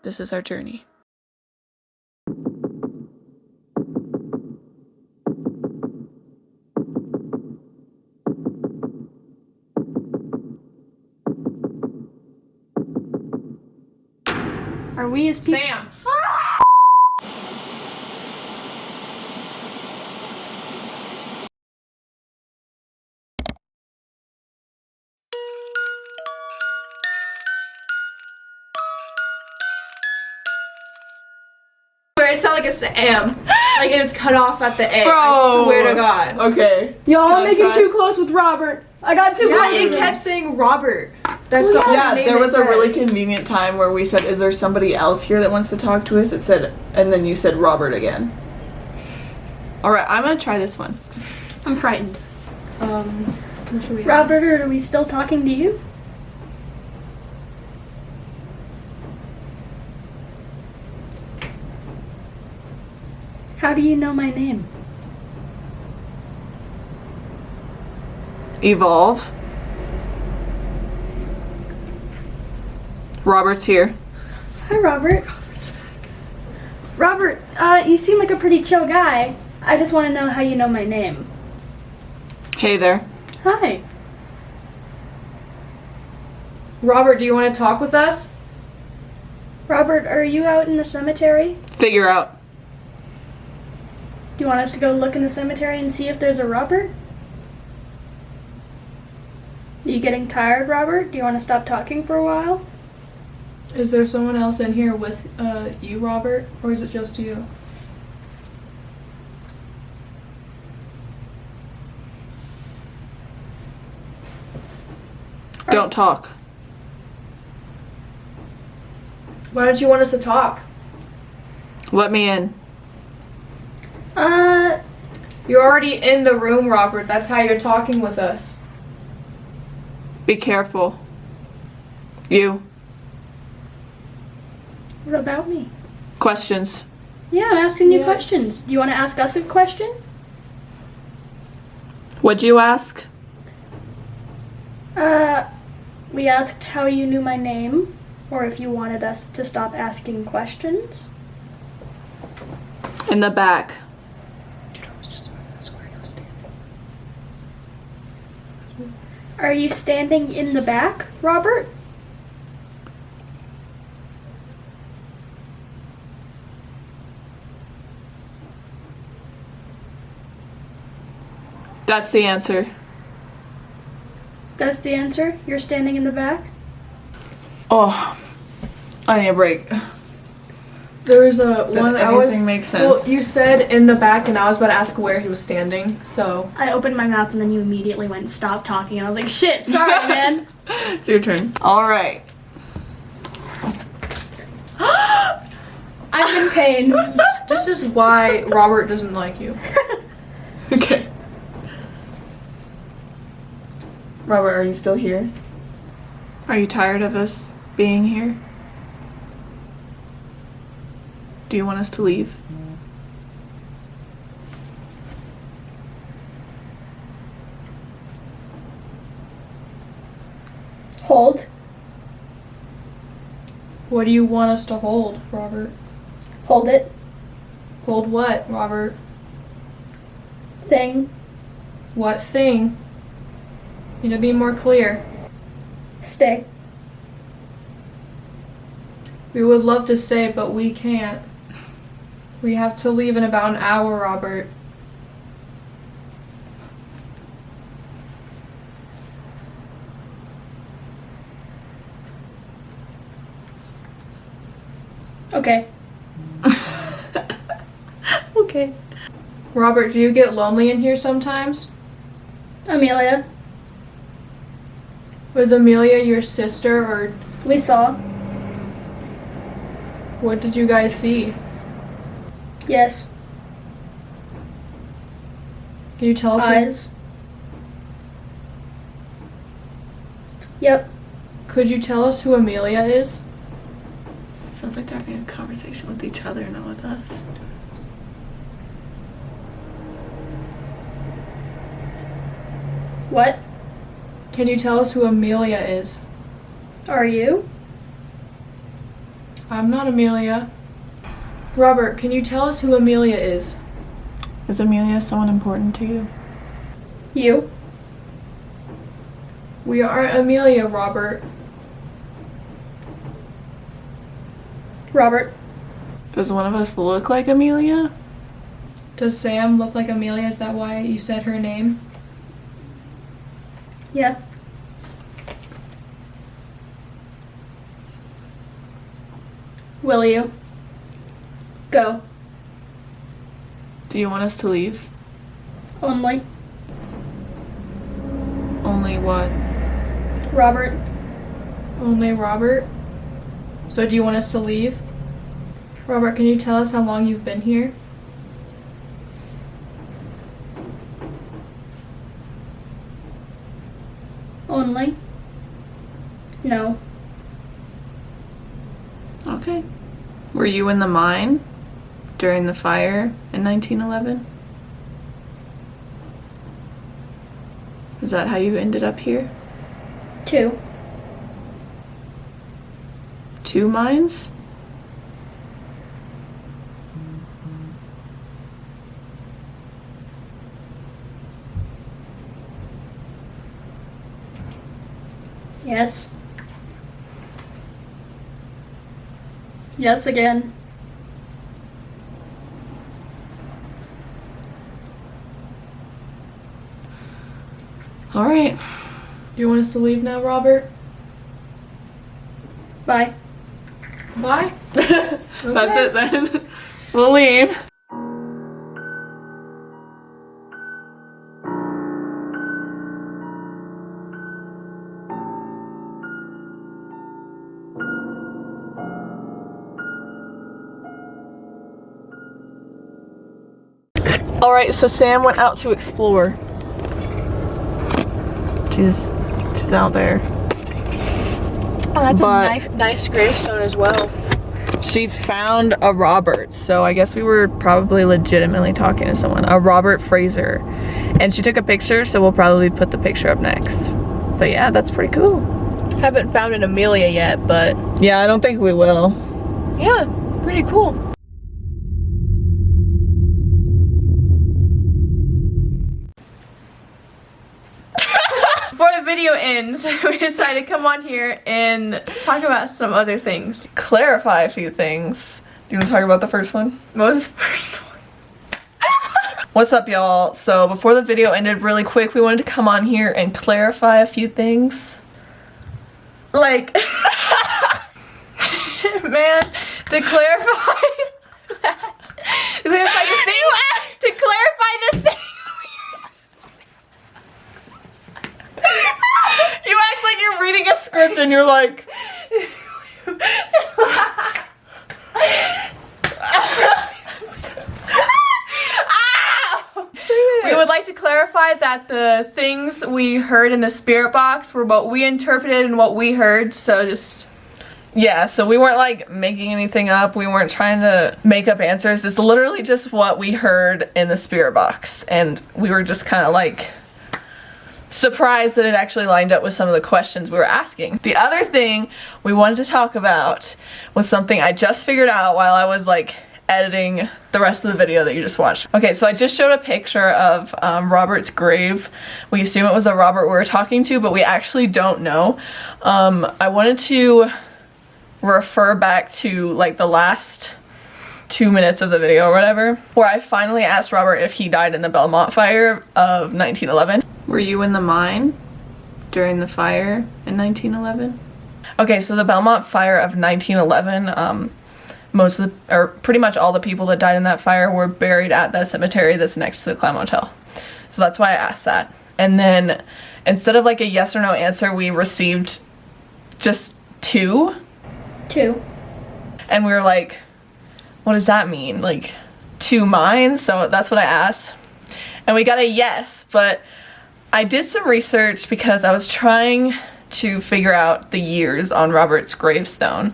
This is our journey. Are we as people? Sam! It sounded like a Sam. Like it was cut off at the A. Bro. I swear to God. Okay. Y'all Can I making try? too close with Robert. I got too Yeah, close. it with kept him. saying Robert. That's the only Yeah, name there it was a said. really convenient time where we said, is there somebody else here that wants to talk to us? It said, and then you said Robert again. Alright, I'm gonna try this one. I'm frightened. What should we Robert, are we still talking to you? How do you know my name? Evolve. Robert's here. Hi, Robert. Robert, you seem like a pretty chill guy. I just want to know how you know my name. Hey there. Hi. Robert, do you want to talk with us? Robert, are you out in the cemetery? Figure out. Do you want us to go look in the cemetery and see if there's a Robert? Are you getting tired, Robert? Do you want to stop talking for a while? Is there someone else in here with you, Robert? Or is it just you? Don't talk. Why don't you want us to talk? Let me in. You're already in the room, Robert. That's how you're talking with us. Be careful. You. What about me? Questions. Yeah, I'm asking you Yes. questions. Do you want to ask us a question? What'd you ask? We asked how you knew my name, or if you wanted us to stop asking questions. In the back. Dude, I was just that's where I was standing. Are you standing in the back, Robert? That's the answer. That's the answer? You're standing in the back? Oh, I need a break. There was a one I was. Anything makes Well, sense. you said in the back, and I was about to ask where he was standing. So I opened my mouth and then you immediately went stop talking and I was like, shit, sorry, man. It's your turn. All right. I'm in pain. this is why Robert doesn't like you. Okay. Robert, are you still here? Are you tired of us being here? Do you want us to leave? Hold. What do you want us to hold, Robert? Hold it. Hold what, Robert? Thing. What thing? Need to be more clear. Stay. We would love to stay, but we can't. We have to leave in about an hour, Robert. Okay. Okay. Robert, do you get lonely in here sometimes? Amelia, Was Amelia your sister, or we saw. what did you guys see? Yes. Can you tell us? Eyes. Yep. Could you tell us who Amelia is? Sounds like they're having a conversation with each other, not with us. What Can you tell us who Amelia is? are you? I'm not Amelia. Robert, can you tell us who Amelia is? Is Amelia someone important to you? You? We aren't Amelia, Robert. Robert? Does one of us look like Amelia? Does Sam look like Amelia? Is that why you said her name? Yeah. Will you? Go. Do you want us to leave? Only. Only what? Robert? Only Robert? So do you want us to leave? Robert, can you tell us how long you've been here? Only? No. Okay. Were you in the mine during the fire in 1911? Is that how you ended up here? 2. 2 mines? Yes. Yes again. All right. Do you want us to leave now, Robert? Bye. Bye. That's it then. We'll leave. All right, so Sam went out to explore. She's out there. Oh, that's But- a nice gravestone as well. She found a Robert, so I guess we were probably legitimately talking to someone. A Robert Fraser. And she took a picture, so we'll probably put the picture up next. But yeah, that's pretty cool. Haven't found an Amelia yet, but Yeah, I don't think we will. yeah, pretty cool. Before the video ends, we decided to come on here and talk about some other things. Clarify a few things. Do you want to talk about the first one? What was the first one? What's up, y'all? So before the video ended really quick, we wanted to come on here and clarify a few things. Like, man, to clarify that, to clarify the things, to clarify the things. You act like you're reading a script and you're like... We would like to clarify that the things we heard in the spirit box were what we interpreted and what we heard, so just... Yeah, so we weren't like making anything up. We weren't trying to make up answers. It's literally just what we heard in the spirit box. And we were just kind of like surprised that it actually lined up with some of the questions we were asking. The other thing we wanted to talk about was something I just figured out while I was like editing the rest of the video that you just watched. Okay, so I just showed a picture of Robert's grave. We assume it was a Robert we were talking to, but we actually don't know. I wanted to refer back to like the last 2 minutes of the video or whatever, where I finally asked Robert if he died in the Belmont fire of 1911. Were you in the mine during the fire in 1911? Okay, so the Belmont fire of 1911, most of the, or pretty much all the people that died in that fire were buried at that cemetery that's next to the Clown Motel. So that's why I asked that. And then instead of like a yes or no answer, we received just 2. 2. And we were like, what does that mean? Like 2 mines? So that's what I asked. And we got a yes, but I did some research because I was trying to figure out the years on Robert's gravestone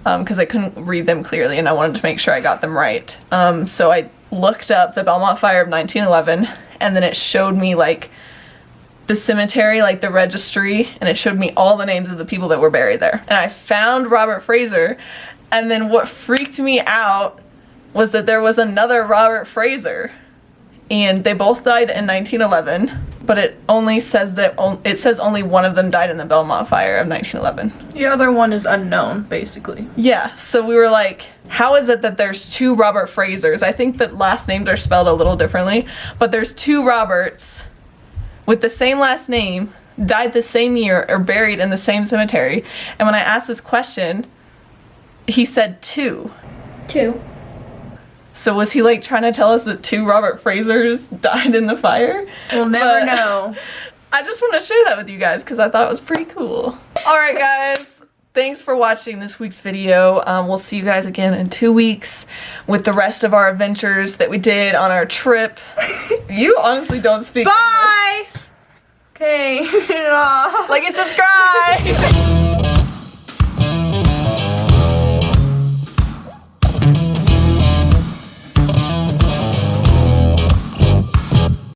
because I couldn't read them clearly and I wanted to make sure I got them right. So I looked up the Belmont fire of 1911 and then it showed me like the cemetery, like the registry, and it showed me all the names of the people that were buried there. And I found Robert Fraser And then what freaked me out was that there was another Robert Fraser, and they both died in 1911, but it only says that it says only one of them died in the Belmont fire of 1911. The other one is unknown, basically. Yeah, so we were like, how is it that there's two Robert Frasers? I think that last names are spelled a little differently, but there's two Roberts with the same last name, died the same year, or buried in the same cemetery. And when I asked this question, he said two. Two. So was he like trying to tell us that two Robert Frasers died in the fire? We'll never know. I just want to share that with you guys because I thought it was pretty cool. Alright guys, thanks for watching this week's video. We'll see you guys again in 2 weeks with the rest of our adventures that we did on our trip. You honestly don't speak Bye! Okay, turn it off. Like and subscribe!